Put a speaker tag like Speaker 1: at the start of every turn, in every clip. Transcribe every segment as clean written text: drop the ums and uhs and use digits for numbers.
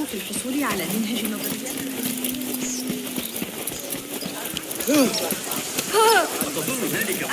Speaker 1: في الحصول على منهج نظري.
Speaker 2: أتظن ذلك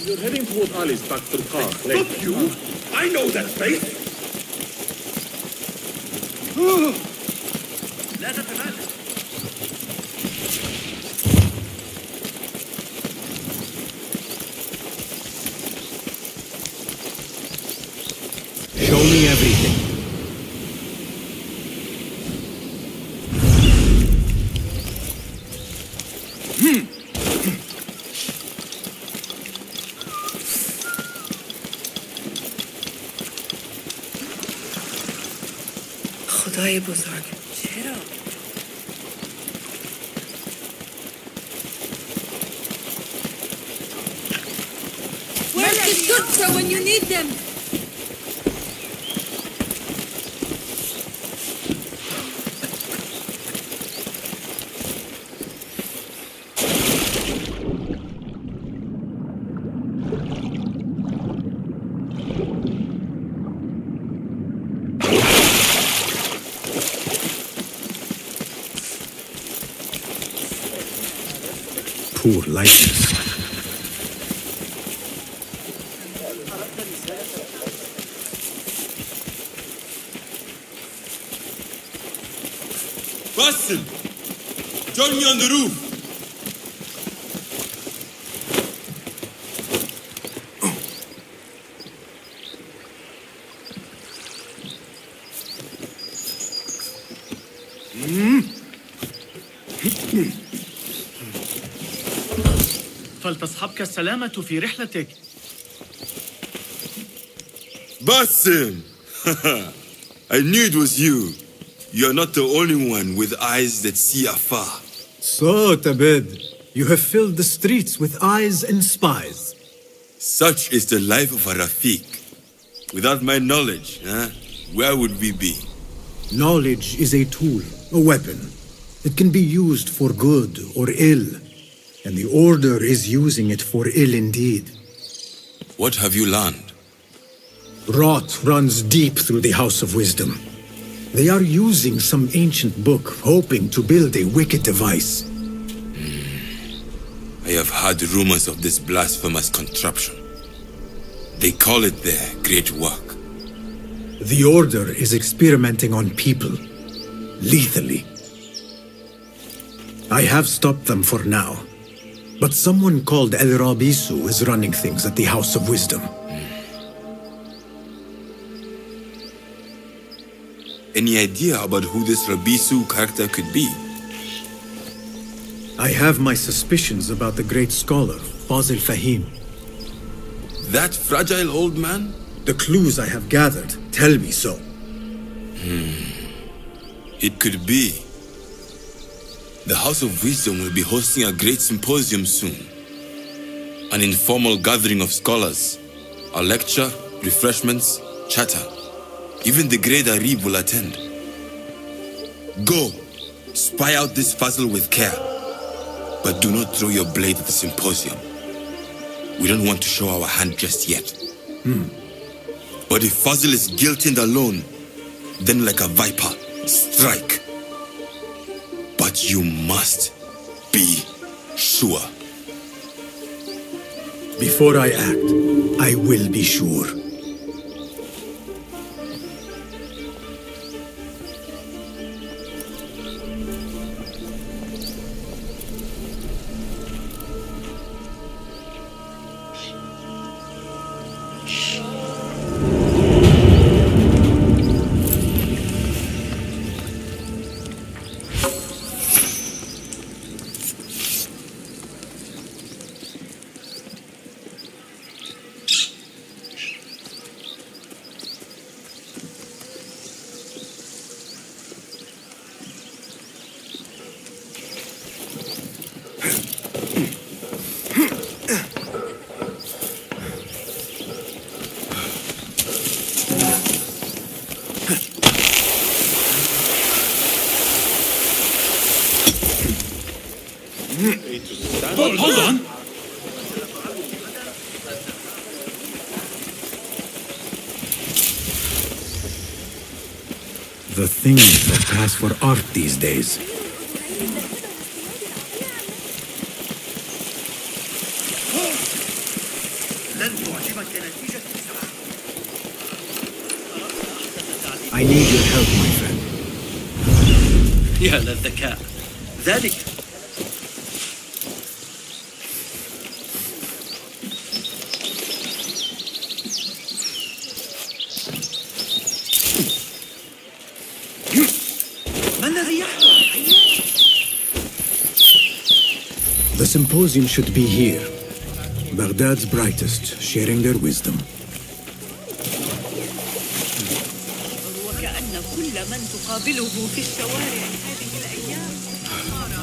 Speaker 3: You're heading toward Ali's back to the car.
Speaker 2: Fuck you! I know that space! لا تتمالك.
Speaker 4: Show me everything.
Speaker 1: خدای بزرگ چرا؟ شرطة when you need them.
Speaker 4: Poor likeness.
Speaker 5: Basim! Join me on the roof!
Speaker 6: فلتصحبك السلامة في رحلتك.
Speaker 5: Basim! I knew it was you. You're not the only one with eyes that see afar.
Speaker 4: So, Tabed, you have filled the streets with eyes and spies.
Speaker 5: Such is the life of a Rafiq. Without my knowledge, where would we be?
Speaker 4: Knowledge is a tool, a weapon. It can be used for good or ill. And the Order is using it for ill indeed.
Speaker 5: What have you learned?
Speaker 4: Rot runs deep through the House of Wisdom. They are using some ancient book, hoping to build a wicked device.
Speaker 5: I have heard rumors of this blasphemous contraption. They call it their great work.
Speaker 4: The Order is experimenting on people, lethally. I have stopped them for now, but someone called El Rabisu is running things at the House of Wisdom.
Speaker 5: Any idea about who this Rabisu character could be?
Speaker 4: I have my suspicions about the great scholar, Fazil Fahim.
Speaker 5: That fragile old man?
Speaker 4: The clues I have gathered tell me so.
Speaker 5: It could be. The House of Wisdom will be hosting a great symposium soon. An informal gathering of scholars. A lecture, refreshments, chatter. Even the great Arib will attend. Go, spy out this puzzle with care. But do not throw your blade at the symposium. We don't want to show our hand just yet. But if Fazil is guilty and alone, then like a viper, strike. But you must be sure.
Speaker 4: Before I act, I will be sure.
Speaker 2: Hold on.
Speaker 4: The things that pass for art these days.
Speaker 2: لن تعجبك نتيجة
Speaker 4: I need your help, my friend.
Speaker 6: يا للذكاء. ذلك
Speaker 2: ما الذي يحدث؟
Speaker 4: The symposium should be here. Baghdad's brightest, sharing their wisdom.
Speaker 1: وكأن كل من تقابله في الشوارع هذه الأيام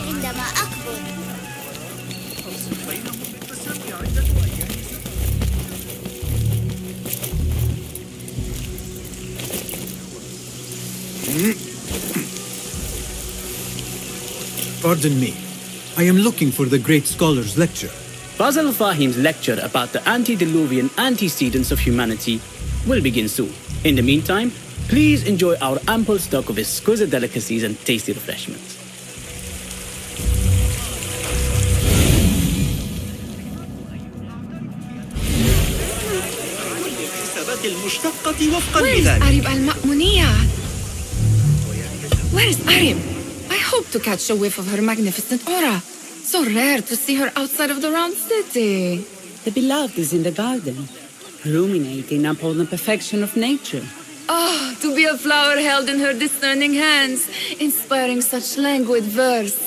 Speaker 7: عندما أكبر
Speaker 4: Pardon me. I am looking for the great scholar's lecture.
Speaker 8: Fazl Fahim's lecture about the antediluvian antecedents of humanity will begin soon. In the meantime, please enjoy our ample stock of exquisite delicacies and tasty refreshments.
Speaker 2: الحسابات المشتقة وفقا
Speaker 9: Where is
Speaker 2: لذلك.
Speaker 9: Arib al-Ma'muniyah? Where is Arib? I hope to catch a whiff of her magnificent aura. So rare to see her outside of the round city.
Speaker 10: The beloved is in the garden, ruminating upon the perfection of nature.
Speaker 9: Oh, to be a flower held in her discerning hands, inspiring such languid verse.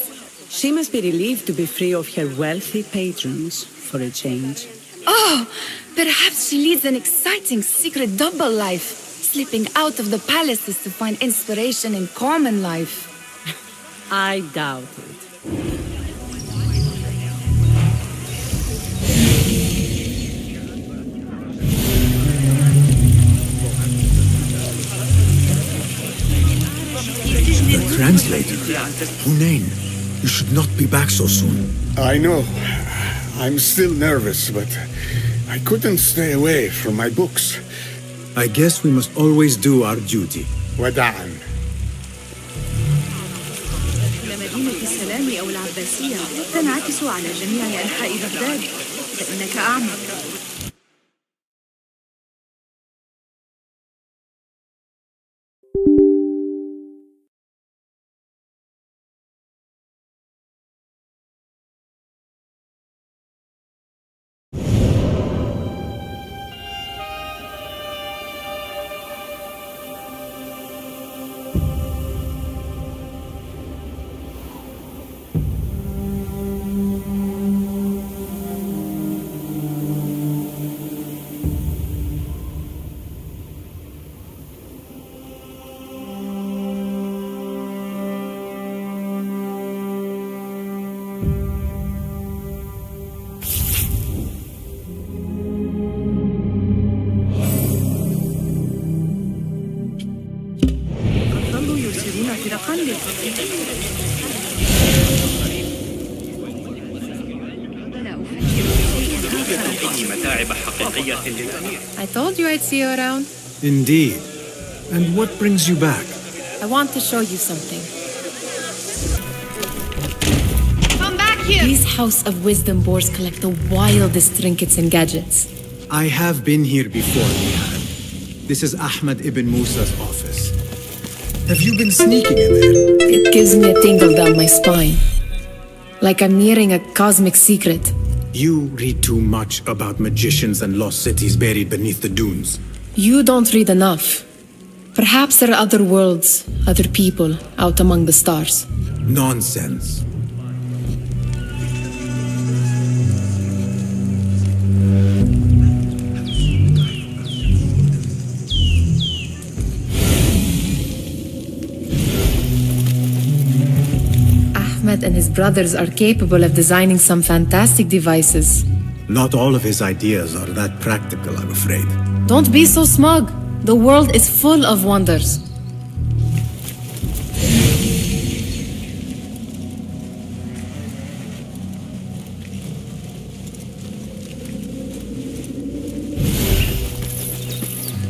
Speaker 10: She must be relieved to be free of her wealthy patrons for a change.
Speaker 9: Oh, perhaps she leads an exciting secret double life, slipping out of the palaces to find inspiration in common life.
Speaker 10: I doubt it.
Speaker 4: The translator. Hunain, you should not be back so soon.
Speaker 11: I know. I'm still nervous, but I couldn't stay away from my books.
Speaker 4: I guess we must always do our duty.
Speaker 11: وداعا.
Speaker 1: مدينة السلام أو العباسية تنعكس على جميع أنحاء بغداد فإنك أعمى.
Speaker 9: I told you I'd see you around.
Speaker 4: Indeed. And what brings you back?
Speaker 9: I want to show you something. Come back here! These House of Wisdom boars collect the wildest trinkets and gadgets.
Speaker 4: I have been here before, Nihan. This is Ahmed ibn Musa's office. Have you been sneaking in there?
Speaker 9: It gives me a tingle down my spine. Like I'm nearing a cosmic secret.
Speaker 4: You read too much about magicians and lost cities buried beneath the dunes.
Speaker 9: You don't read enough. Perhaps there are other worlds, other people out among the stars.
Speaker 4: Nonsense.
Speaker 9: Ahmed and his brothers are capable of designing some fantastic devices.
Speaker 4: Not all of his ideas are that practical, I'm afraid.
Speaker 9: Don't be so smug. The world is full of wonders.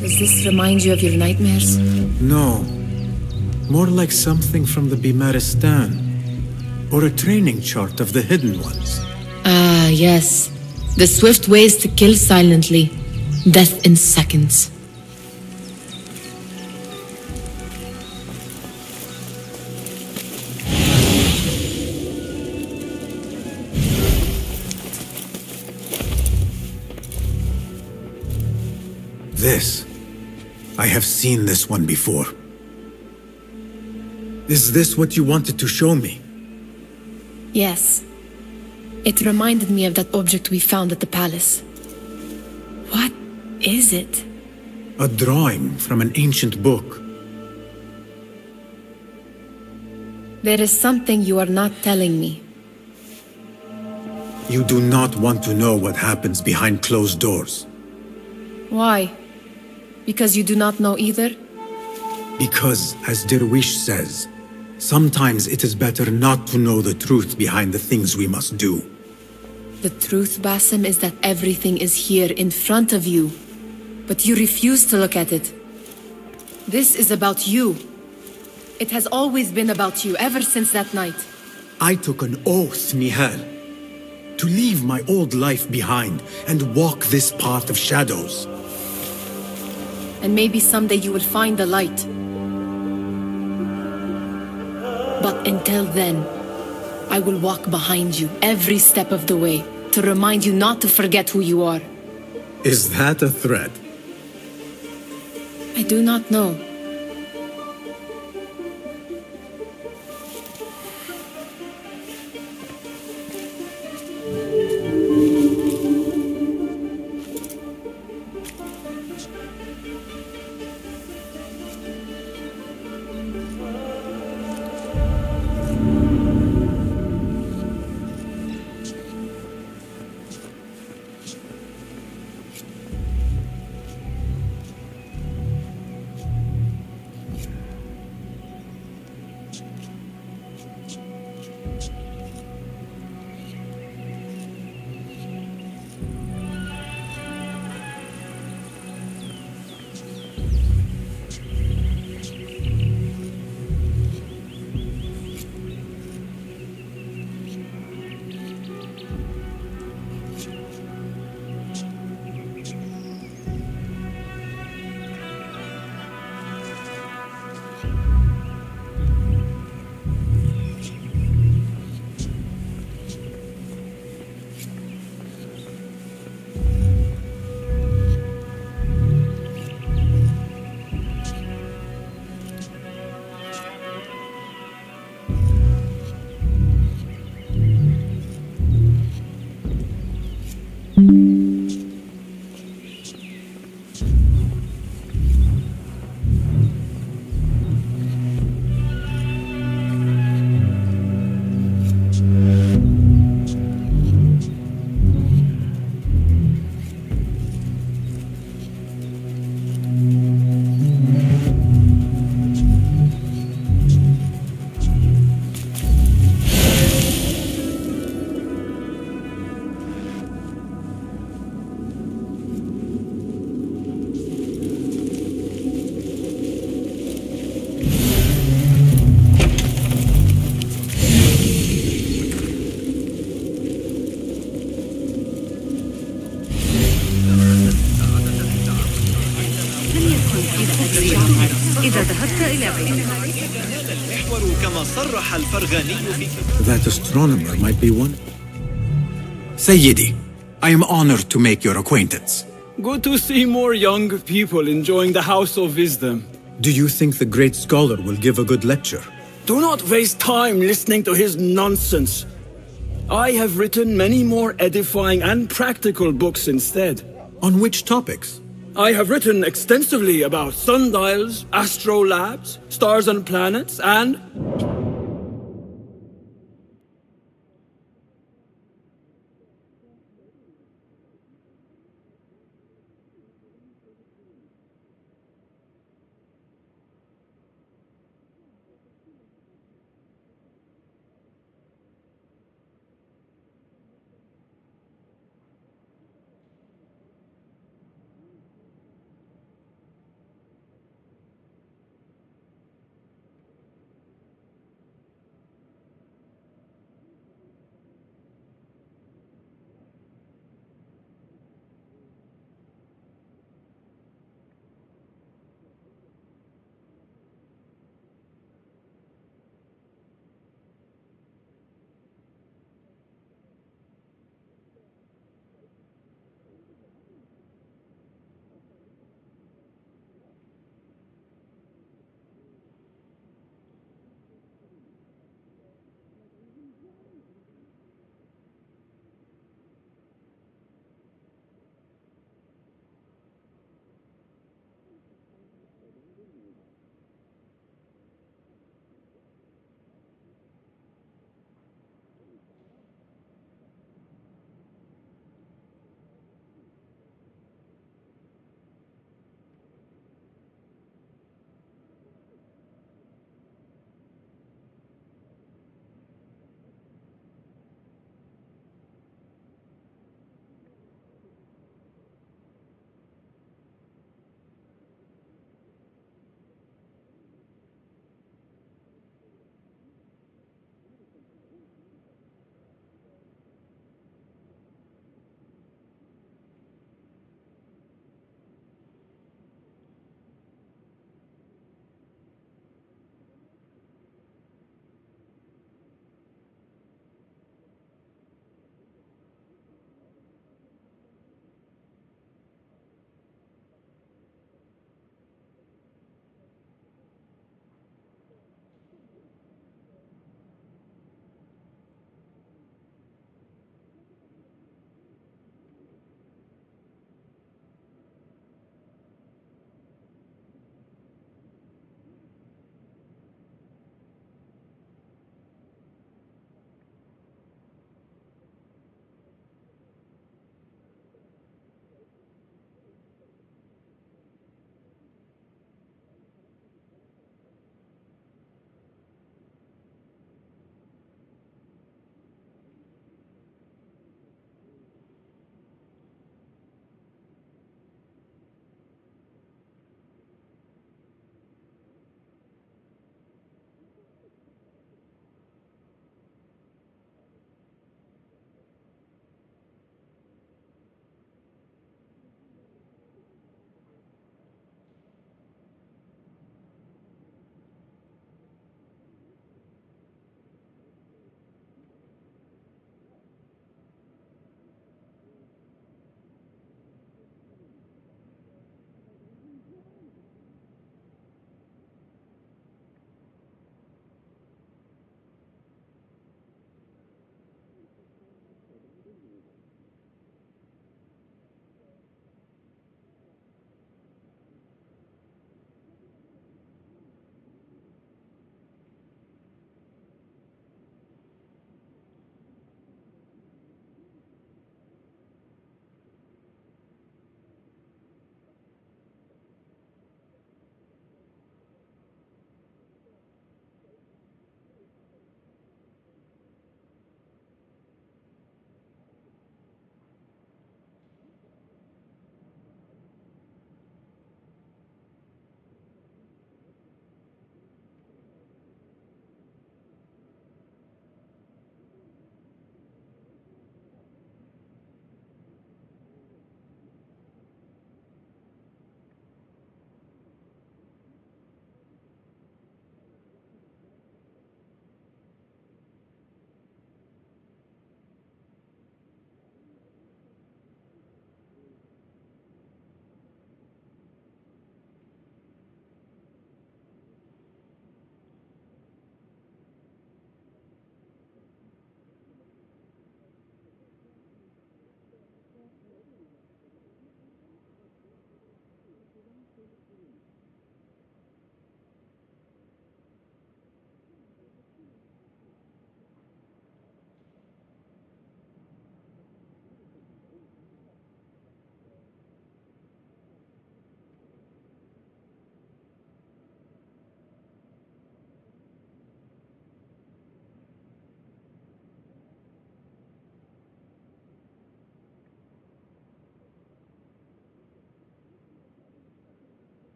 Speaker 9: Does this remind you of your nightmares?
Speaker 4: No. More like something from the Bimaristan. Or a training chart of the hidden ones.
Speaker 9: Ah, yes. The swift ways to kill silently. Death in seconds.
Speaker 4: This. I have seen this one before. Is this what you wanted to show me?
Speaker 9: Yes. It reminded me of that object we found at the palace. What is it?
Speaker 4: A drawing from an ancient book.
Speaker 9: There is something you are not telling me.
Speaker 4: You do not want to know what happens behind closed doors.
Speaker 9: Why? Because you do not know either?
Speaker 4: Because, as Derwish says, Sometimes it is better not to know the truth behind the things we must do.
Speaker 9: The truth, Basim, is that everything is here in front of you. But you refuse to look at it. This is about you. It has always been about you, ever since that night.
Speaker 4: I took an oath, Nihal, to leave my old life behind and walk this path of shadows.
Speaker 9: And maybe someday you will find the light. But until then, I will walk behind you every step of the way to remind you not to forget who you are.
Speaker 4: Is that a threat?
Speaker 9: I do not know.
Speaker 1: إذا ذهبت إلى
Speaker 2: كما صرح الفرغاني في
Speaker 4: That astronomer might be one. Sayyidi, I am honored to make your acquaintance.
Speaker 8: Good to see more young people enjoying the House of Wisdom.
Speaker 4: Do you think the great scholar will give a good lecture?
Speaker 8: Do not waste time listening to his nonsense. I have written many more edifying and practical books instead.
Speaker 4: On which topics?
Speaker 8: I have written extensively about sundials, astrolabes, stars and planets, and...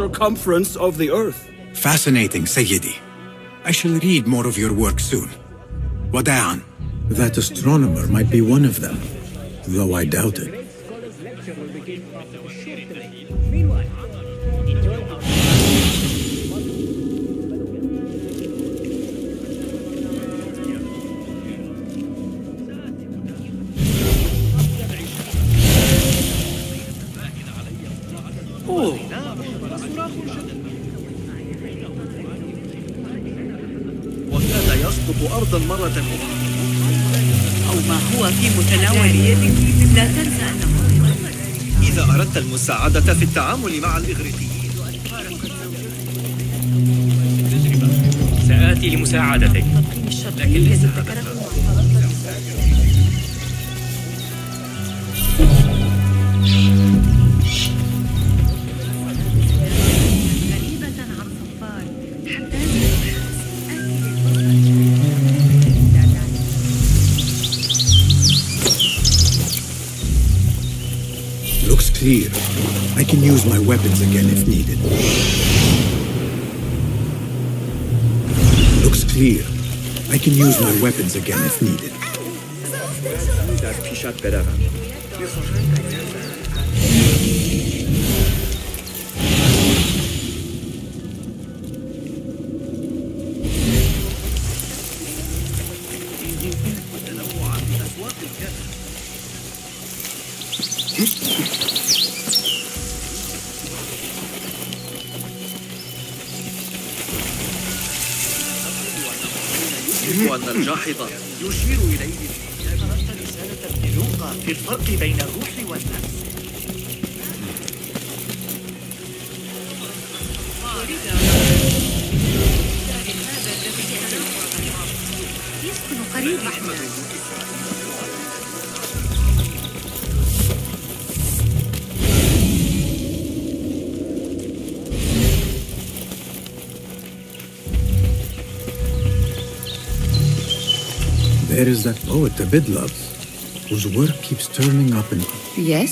Speaker 12: circumference of the Earth.
Speaker 4: Fascinating, Sayyidi. I shall read more of your work soon. Wada'an. That astronomer might be one of them, though I doubt it.
Speaker 6: وكاد يسقط أرضا مرة أخرى.
Speaker 1: أو ما هو في متناول يدك، لا تنسى أنه
Speaker 2: إذا أردت المساعدة في التعامل مع الإغريقيين.
Speaker 13: سآتي لمساعدتك.
Speaker 1: لكن ليس ذكره.
Speaker 4: Looks clear. I can use my weapons again if needed. Looks clear. I can use my weapons again if needed.
Speaker 3: در پیشت بروم.
Speaker 2: أن الجاحظ يشير إليه.
Speaker 6: أردت رسالة ابن لوقا في الفرق بين الروح والنفس.
Speaker 1: يسكن قريب أحمد.
Speaker 4: There is that poet Abid loves, whose work keeps turning up in
Speaker 9: Yes?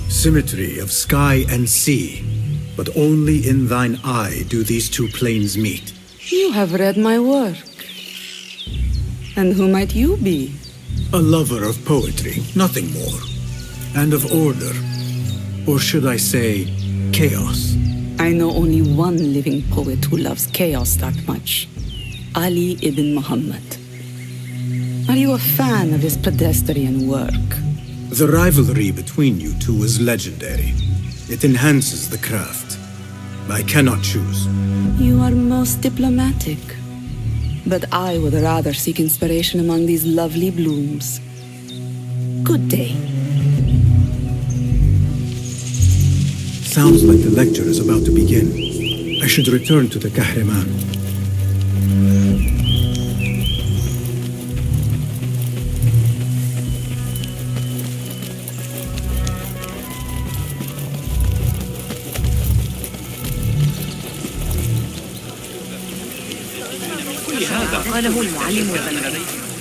Speaker 4: symmetry of sky and sea. But only in thine eye do these two planes meet.
Speaker 10: You have read my work. And who might you be?
Speaker 4: A lover of poetry, nothing more. And of order. Or should I say, chaos.
Speaker 10: I know only one living poet who loves chaos that much. Ali ibn Muhammad. Are you a fan of his pedestrian work?
Speaker 4: The rivalry between you two is legendary. It enhances the craft. I cannot choose.
Speaker 10: You are most diplomatic. But I would rather seek inspiration among these lovely blooms. Good day.
Speaker 4: Sounds like the lecture is about to begin. I should return to the Kahraman.
Speaker 1: قاله المعلم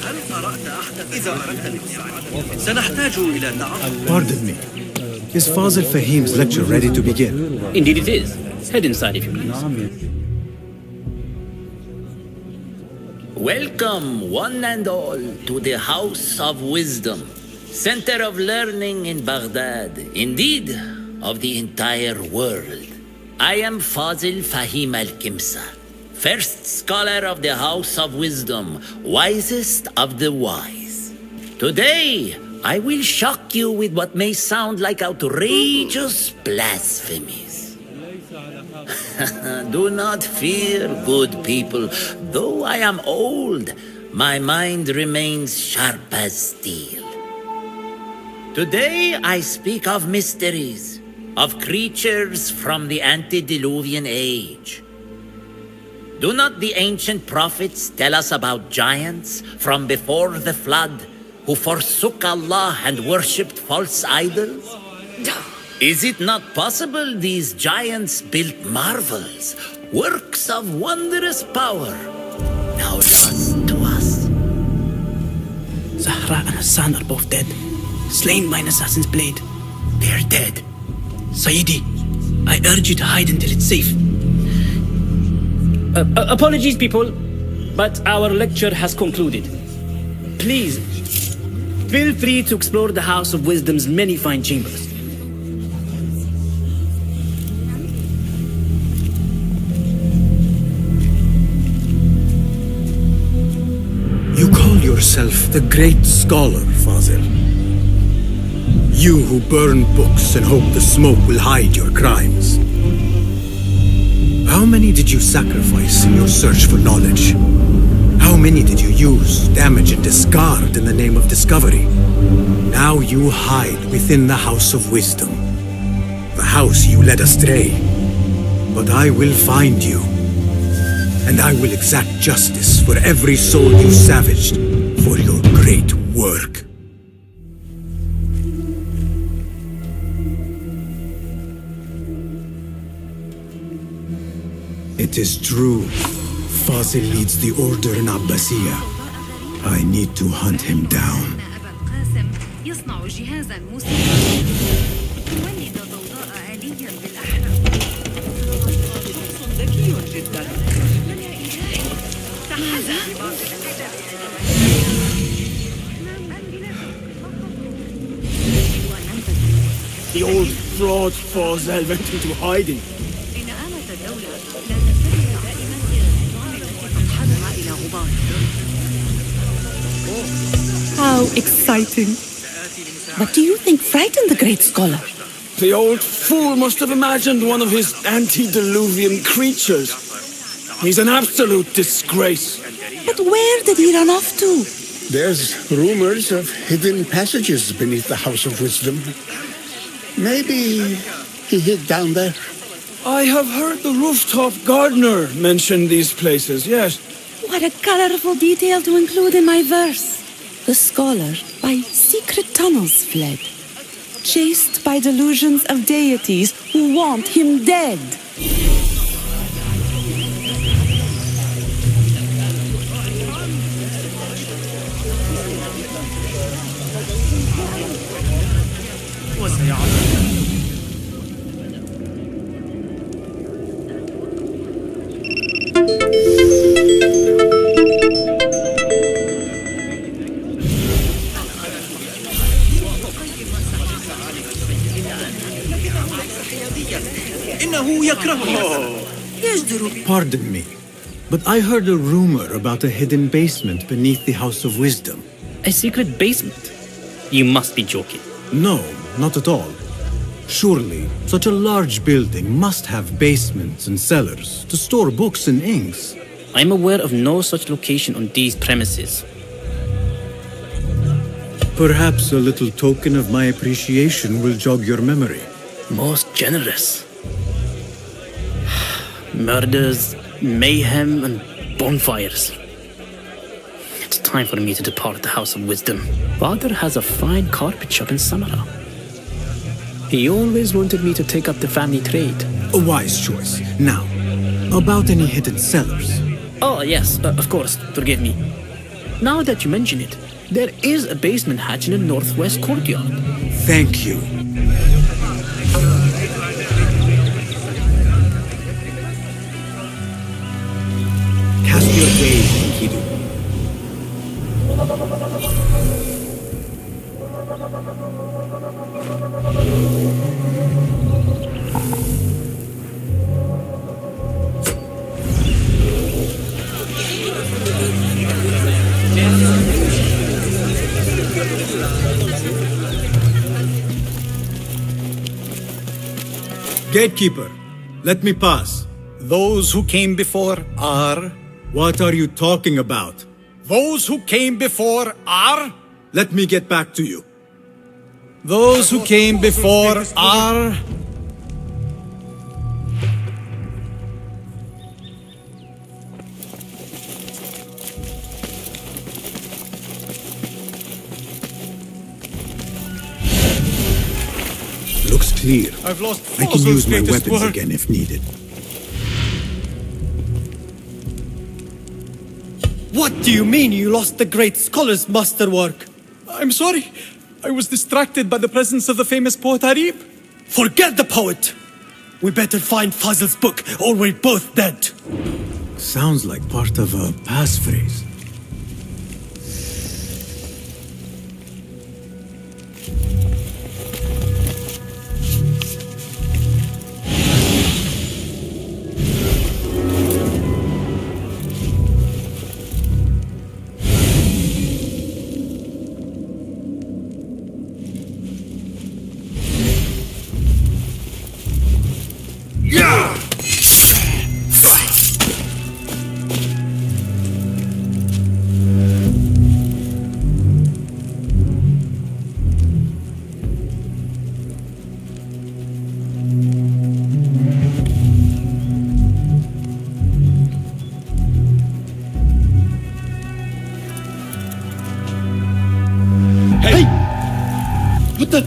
Speaker 2: هل قرأت أحد؟ إذا أردت المساعدة سنحتاج إلى تعاون.
Speaker 4: Pardon me. Is Fazil Fahim's lecture ready to begin?
Speaker 8: Indeed it is. Head inside if you please.
Speaker 14: Welcome, one and all, to the House of Wisdom, center of learning in Baghdad, indeed, of the entire world. I am Fazil Fahim al-Kimsa, first scholar of the House of Wisdom, wisest of the wise. Today, I will shock you with what may sound like outrageous blasphemies. Do not fear, good people. Though I am old, my mind remains sharp as steel. Today I speak of mysteries, of creatures from the antediluvian age. Do not the ancient prophets tell us about giants from before the flood who forsook Allah and worshipped false idols? Is it not possible these giants built marvels, works of wondrous power, now lost to us?
Speaker 8: Zahra and Hassan are both dead, slain by an assassin's blade.
Speaker 14: They're dead.
Speaker 8: Sayyidi, I urge you to hide until it's safe. Apologies, people, but our lecture has concluded. Please, feel free to explore the House of Wisdom's many fine chambers.
Speaker 4: You call yourself the great scholar, Fazil. You who burn books and hope the smoke will hide your crimes. How many did you sacrifice in your search for knowledge? How many did you use, damage, and discard in the name of discovery? Now you hide within the House of Wisdom, the house you led astray. But I will find you, and I will exact justice for every soul you savaged for your great work. It is true. Fazil leads the order in Abbasiyah. I need to hunt him down.
Speaker 1: يصنع جهازا موسيقيا يولد ضوضاء آليا بالأحرف. ذكي جدا.
Speaker 12: The old fraud Fazil went into hiding.
Speaker 10: How exciting. What do you think frightened the great scholar?
Speaker 12: The old fool must have imagined one of his antediluvian creatures. He's an absolute disgrace.
Speaker 10: But where did he run off to?
Speaker 11: There's rumors of hidden passages beneath the House of Wisdom. Maybe he hid down there.
Speaker 12: I have heard the rooftop gardener mention these places, yes.
Speaker 10: What a colorful detail to include in my verse. The scholar by secret tunnels fled, chased by delusions of deities who want him dead.
Speaker 4: Pardon me, but I heard a rumor about a hidden basement beneath the House of Wisdom.
Speaker 8: A secret basement? You must be joking.
Speaker 4: No, not at all. Surely, such a large building must have basements and cellars to store books and inks.
Speaker 8: I'm aware of no such location on these premises.
Speaker 4: Perhaps a little token of my appreciation will jog your memory.
Speaker 8: Most generous. Murders, mayhem, and bonfires. It's time for me to depart the House of Wisdom. Father has a fine carpet shop in Samara. He always wanted me to take up the family trade.
Speaker 4: A wise choice. Now, about any hidden cellars?
Speaker 8: Oh, yes, of course. Forgive me. Now that you mention it, there is a basement hatch in the northwest courtyard.
Speaker 4: Thank you. Cast your gaze, Enkidu. Gatekeeper, let me pass.
Speaker 13: Those who came before are...
Speaker 4: What are you talking about?
Speaker 13: Those who came before are...
Speaker 4: Let me get back to you.
Speaker 13: Those who came before are...
Speaker 4: Looks clear.
Speaker 13: I've lost
Speaker 4: I can use my weapons again if needed.
Speaker 15: What do you mean you lost the great scholar's masterwork?
Speaker 13: I'm sorry. I was distracted by the presence of the famous poet Arib.
Speaker 15: Forget the poet! We better find Fazl's book, or we're both dead.
Speaker 4: Sounds like part of a passphrase.
Speaker 15: What the?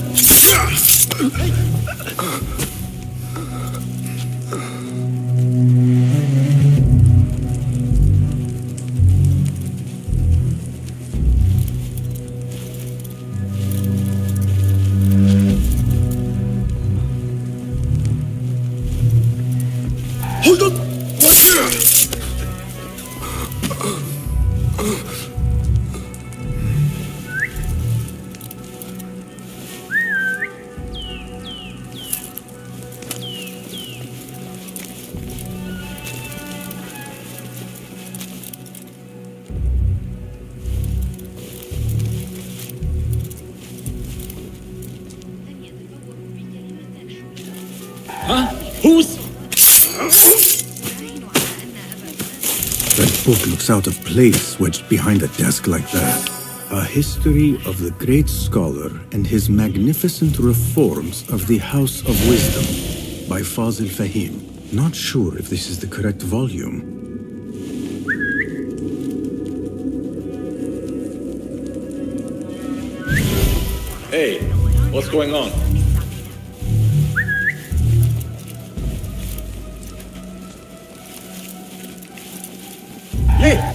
Speaker 15: Hold on!
Speaker 4: Huh? Who's... That book looks out of place wedged behind a desk like that. A history of the great scholar and his magnificent reforms of the House of Wisdom by Fazl Fahim. Not sure if this is the correct volume.
Speaker 3: Hey, what's going on?
Speaker 15: Yeah.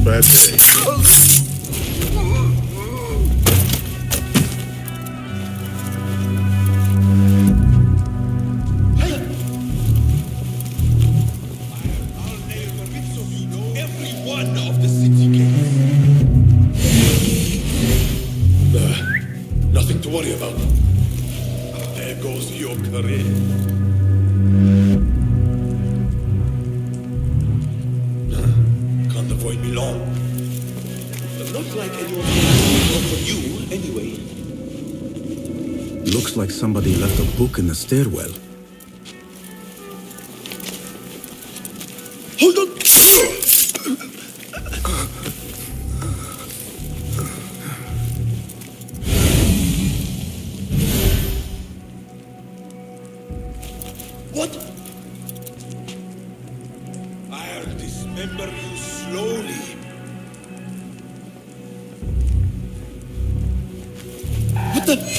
Speaker 3: Bad day.
Speaker 5: Nothing to worry about. There goes your career. Can't avoid me long. Looks like anyone's going for you anyway.
Speaker 4: Looks like somebody left a book in the stairwell.
Speaker 5: Hold on! What? I'll dismember you slowly. What the?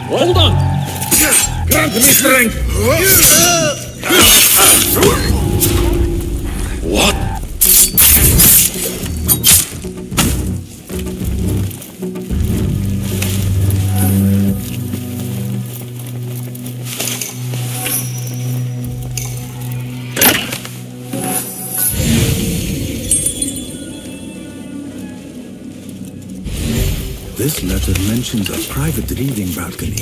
Speaker 12: Hold on! Grant me strength!
Speaker 5: What?
Speaker 4: This letter mentions a private reading balcony.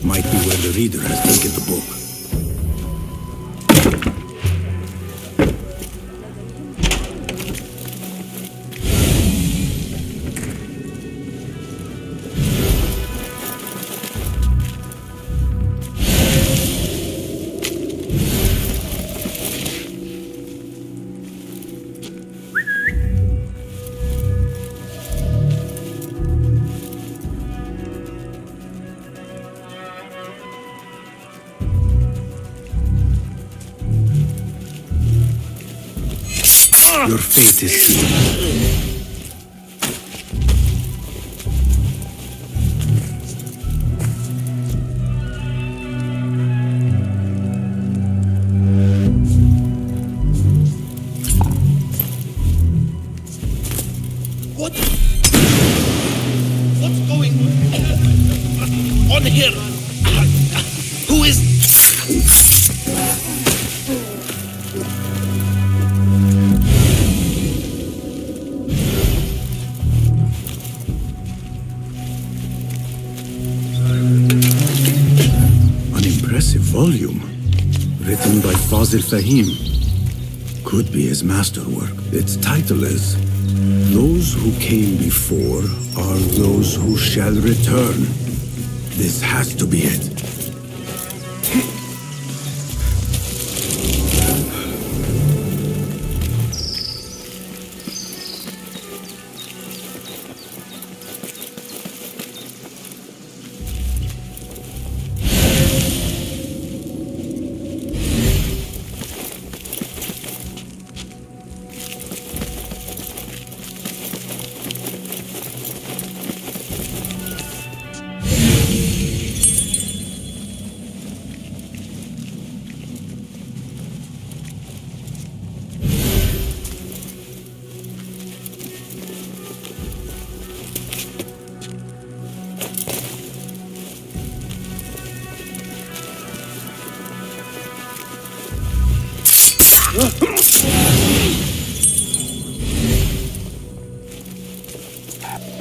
Speaker 4: Might be where the reader has taken the book. Your fate is sealed.
Speaker 12: What? What's going on here? Who is...
Speaker 4: Volume, written by Fazil Fahim. Could be his masterwork. Its title is, Those Who Came Before Are Those Who Shall Return. This has to be it.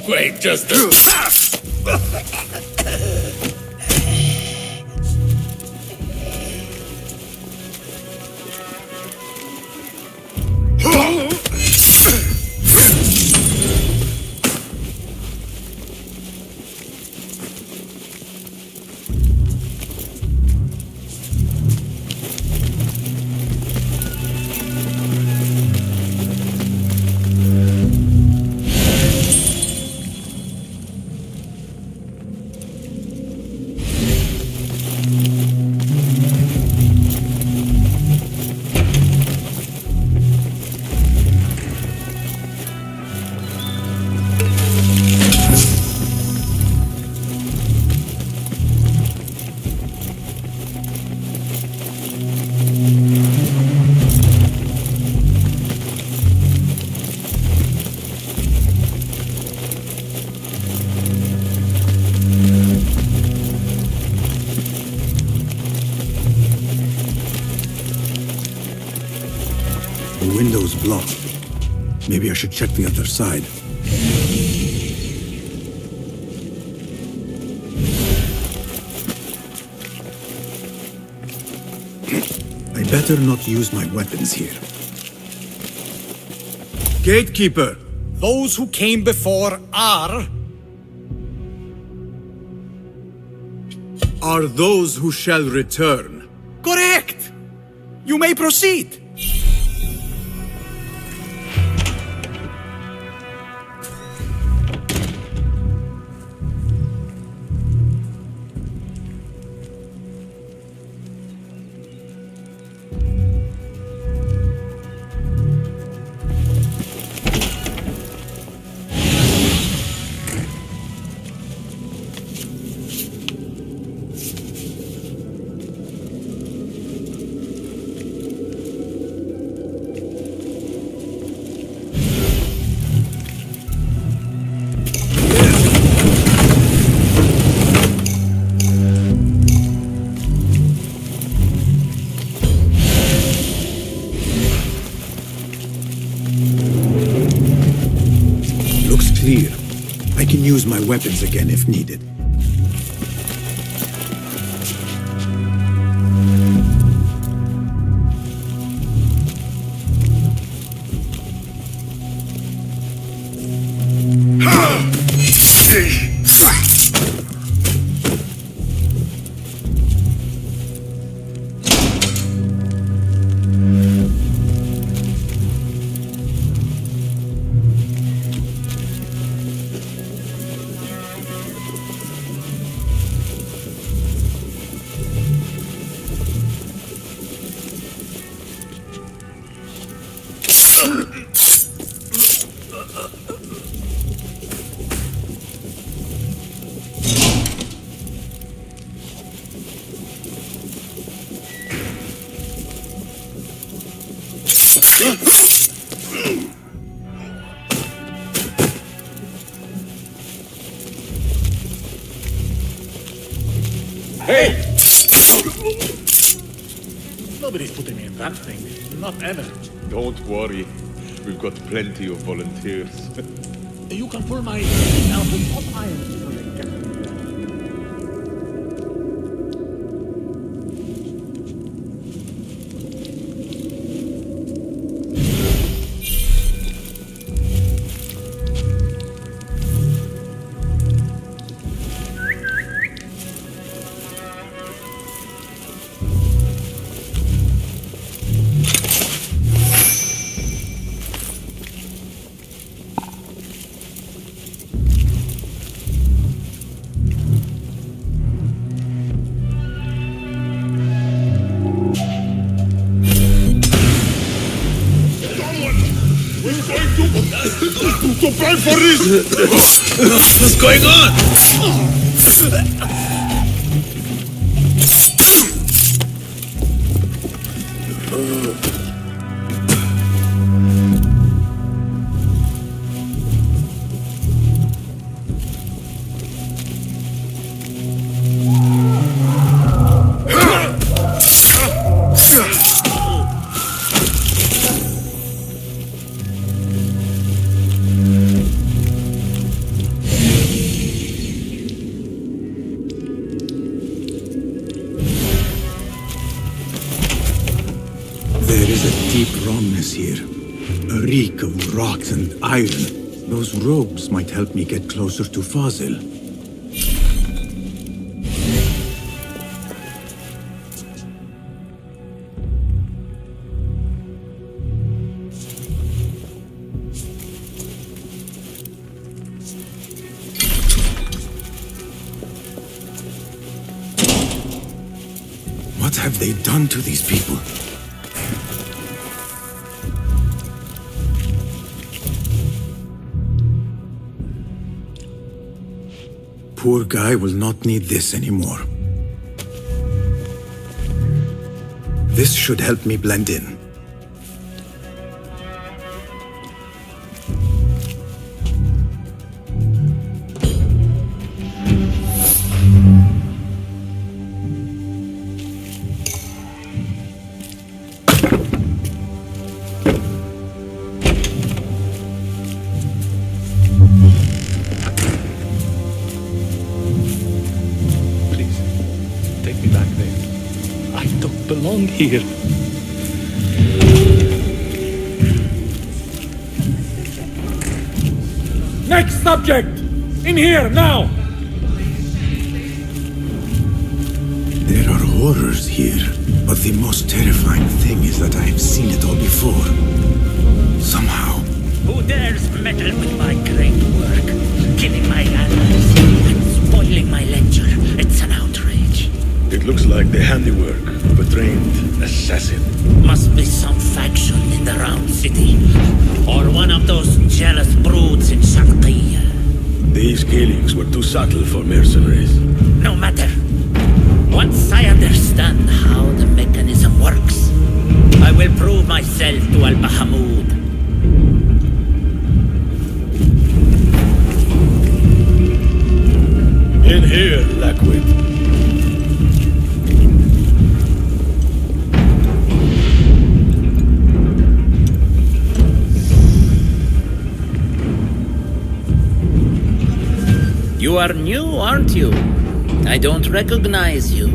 Speaker 12: Wait just a... The window's blocked. Maybe I should check the other side. I better not use my weapons here. Gatekeeper!
Speaker 13: Those who came before are
Speaker 4: those who shall return.
Speaker 13: correct! You may proceed.
Speaker 4: Looks clear. I can use my weapons again if needed.
Speaker 3: Hey!
Speaker 6: Nobody's putting me in that thing. Not ever.
Speaker 3: Don't worry. We've got plenty of volunteers.
Speaker 6: You can pull my out with hot iron before they get me.
Speaker 3: To pray for this!
Speaker 12: What's going on?
Speaker 4: There is a deep wrongness here. A reek of rot and iron. Those robes might help me get closer to Fazil. What have they done to these people? Poor guy will not need this anymore. This should help me blend in.
Speaker 6: Belong here.
Speaker 13: Next subject! In here, now!
Speaker 4: There are horrors here, but the most terrifying thing is that I have seen it all before. Somehow.
Speaker 14: Who dares meddle with my great work, killing my allies and spoiling my lecture? It's an outrage.
Speaker 16: It looks like the handiwork of a trained assassin.
Speaker 14: Must be some faction in the Round City, or one of those jealous broods in Sharqiyya.
Speaker 16: These killings were too subtle for mercenaries.
Speaker 14: No matter. Once I understand how the mechanism works, I will prove myself to Al-Bahamud.
Speaker 16: In here, Lackwit.
Speaker 14: You are new, aren't you? I don't recognize you.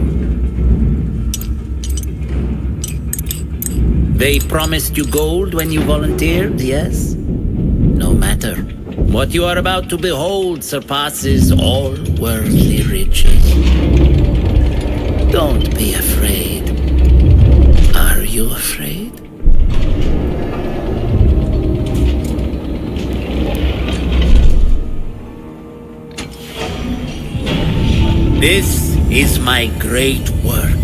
Speaker 14: They promised you gold when you volunteered, yes? No matter. What you are about to behold surpasses all worldly riches. Don't be afraid. Are you afraid? This is my great work.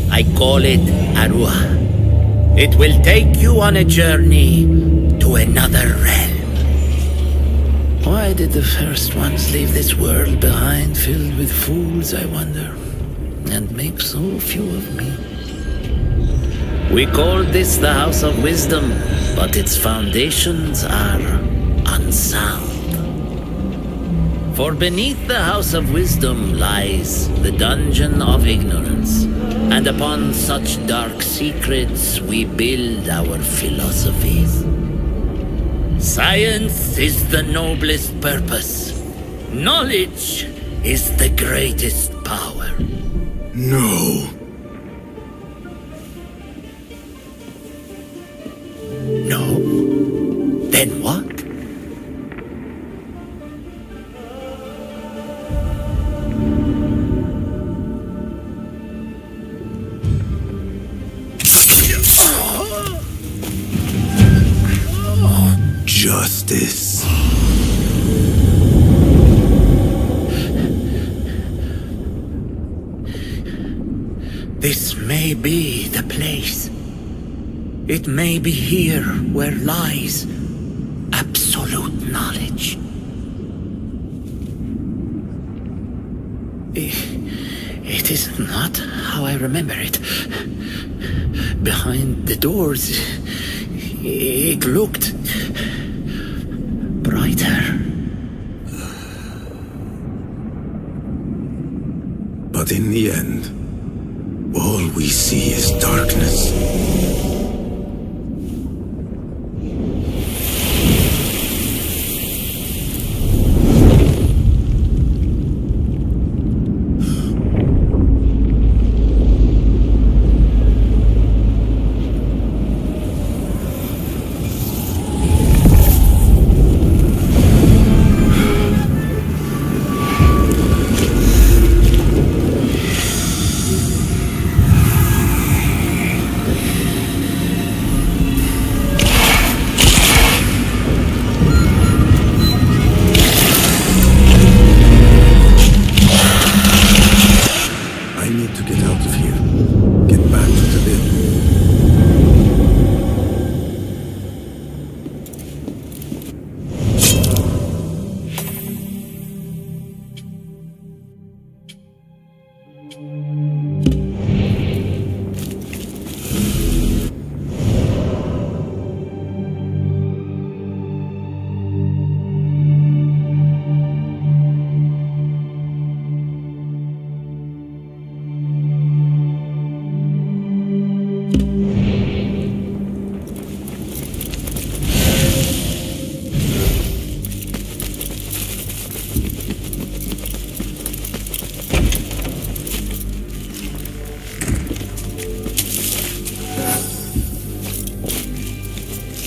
Speaker 14: I call it Aruha. It will take you on a journey to another realm. Why did the first ones leave this world behind filled with fools, I wonder, and make so few of me? We called this the House of Wisdom, but its foundations are unsound. For beneath the House of Wisdom lies the Dungeon of Ignorance, and upon such dark secrets we build our philosophies. Science is the noblest purpose. Knowledge is the greatest power.
Speaker 4: No.
Speaker 14: No? Then what?
Speaker 4: Justice.
Speaker 14: This may be the place. It may be here where lies absolute knowledge. It is not how I remember it. Behind the doors, it looked brighter.
Speaker 4: But in the end, all we see is darkness.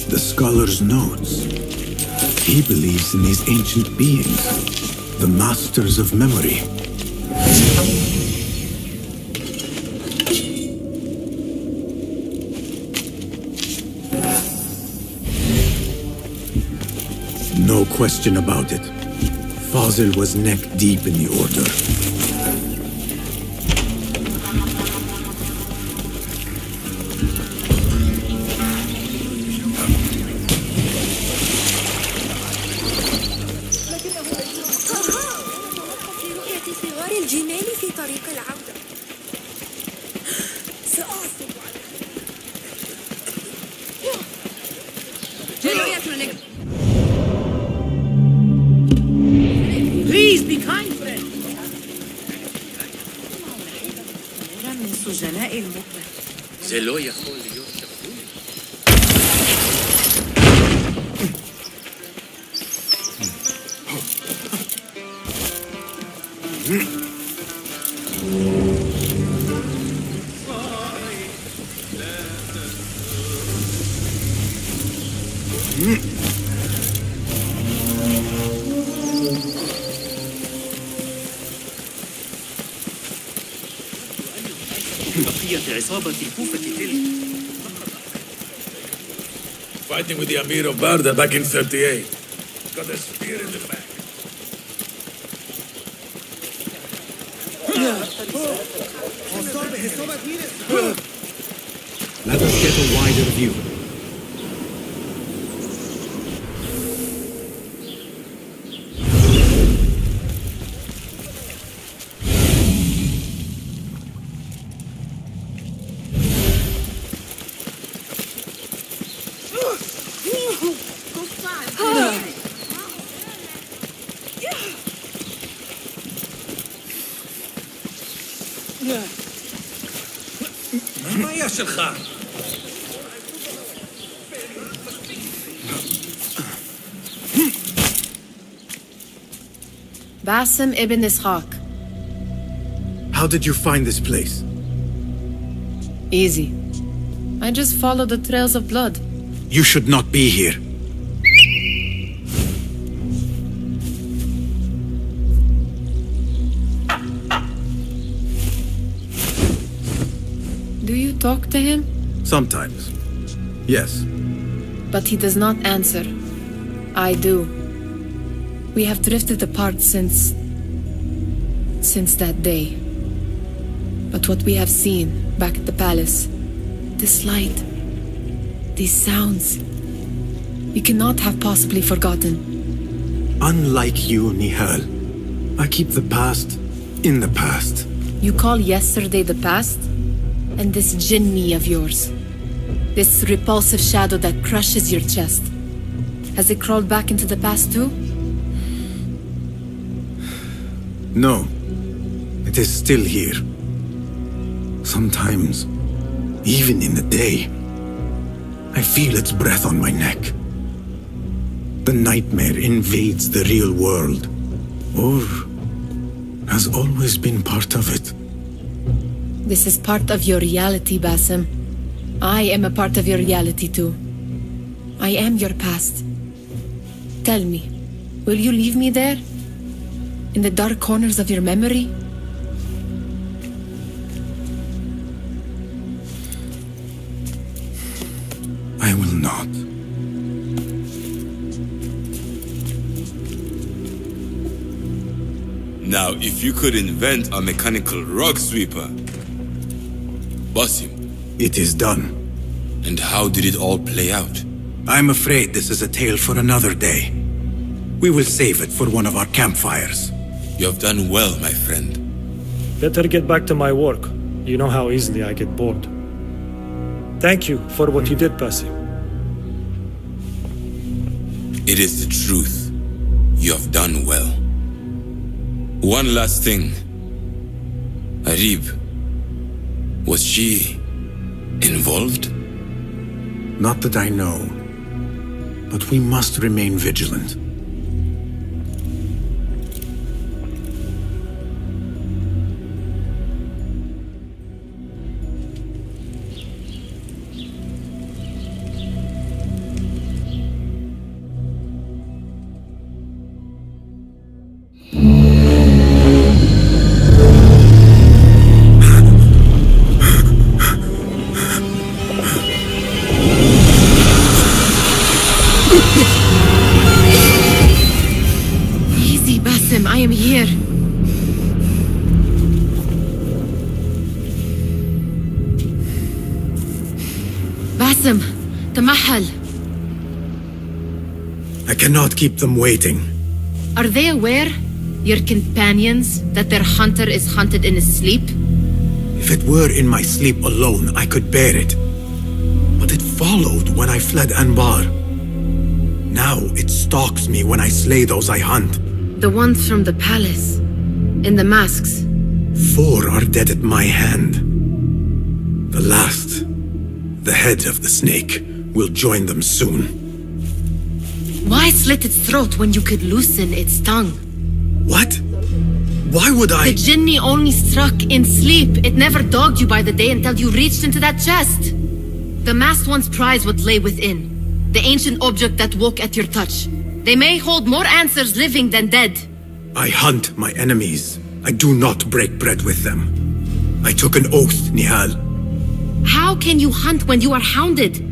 Speaker 4: The scholar's notes. He believes in these ancient beings, the masters of memory. No question about it. Fazil was neck deep in the Order.
Speaker 14: Please be kind, friend.
Speaker 1: من سجناء المقبل.
Speaker 2: זה לא יכול להיות שפוי.
Speaker 6: بقية عصابة كوفة تلك.
Speaker 12: Fighting with the Amir of Barda back in 38. Got a spear in the back.
Speaker 4: Let us get a wider view.
Speaker 12: ما يا شلخان
Speaker 9: Basim ibn Ishaq.
Speaker 4: How did you find this place?
Speaker 9: Easy. I just followed the trails of blood.
Speaker 4: You should not be here.
Speaker 9: Do you talk to him?
Speaker 4: Sometimes. Yes.
Speaker 9: But he does not answer. I do. We have drifted apart since that day. But what we have seen back at the palace, this light, these sounds, you cannot have possibly forgotten.
Speaker 4: Unlike you, Nihal, I keep the past in the past.
Speaker 9: You call yesterday the past? And this jinni of yours, this repulsive shadow that crushes your chest, has it crawled back into the past too?
Speaker 4: No, it is still here. Sometimes, even in the day, I feel its breath on my neck. The nightmare invades the real world, or has always been part of it.
Speaker 9: This is part of your reality, Basim. I am a part of your reality too. I am your past. Tell me, will you leave me there? In the dark corners of your memory?
Speaker 4: I will not.
Speaker 5: Now, if you could invent a mechanical rug sweeper, Basim.
Speaker 4: It is done.
Speaker 5: And how did it all play out?
Speaker 4: I'm afraid this is a tale for another day. We will save it for one of our campfires.
Speaker 5: You have done well, my friend.
Speaker 13: Better get back to my work. You know how easily I get bored. Thank you for what you did, Basim.
Speaker 5: It is the truth. You have done well. One last thing. Arib, was she involved?
Speaker 4: Not that I know. But we must remain vigilant.
Speaker 9: Easy, Basim, I am here. Basim, Tamahal.
Speaker 4: I cannot keep them waiting.
Speaker 9: Are they aware, your companions, that their hunter is hunted in his sleep?
Speaker 4: If it were in my sleep alone, I could bear it. But it followed when I fled Anbar. Now it stalks me when I slay those I hunt.
Speaker 9: The ones from the palace, in the masks.
Speaker 4: 4 are dead at my hand. The last, the head of the snake, will join them soon.
Speaker 9: Why slit its throat when you could loosen its tongue?
Speaker 4: What? Why would I?
Speaker 9: The Jinni only struck in sleep. It never dogged you by the day until you reached into that chest. The masked ones prize what lay within. The ancient object that woke at your touch. They may hold more answers living than dead.
Speaker 4: I hunt my enemies. I do not break bread with them. I took an oath, Nihal.
Speaker 9: How can you hunt when you are hounded?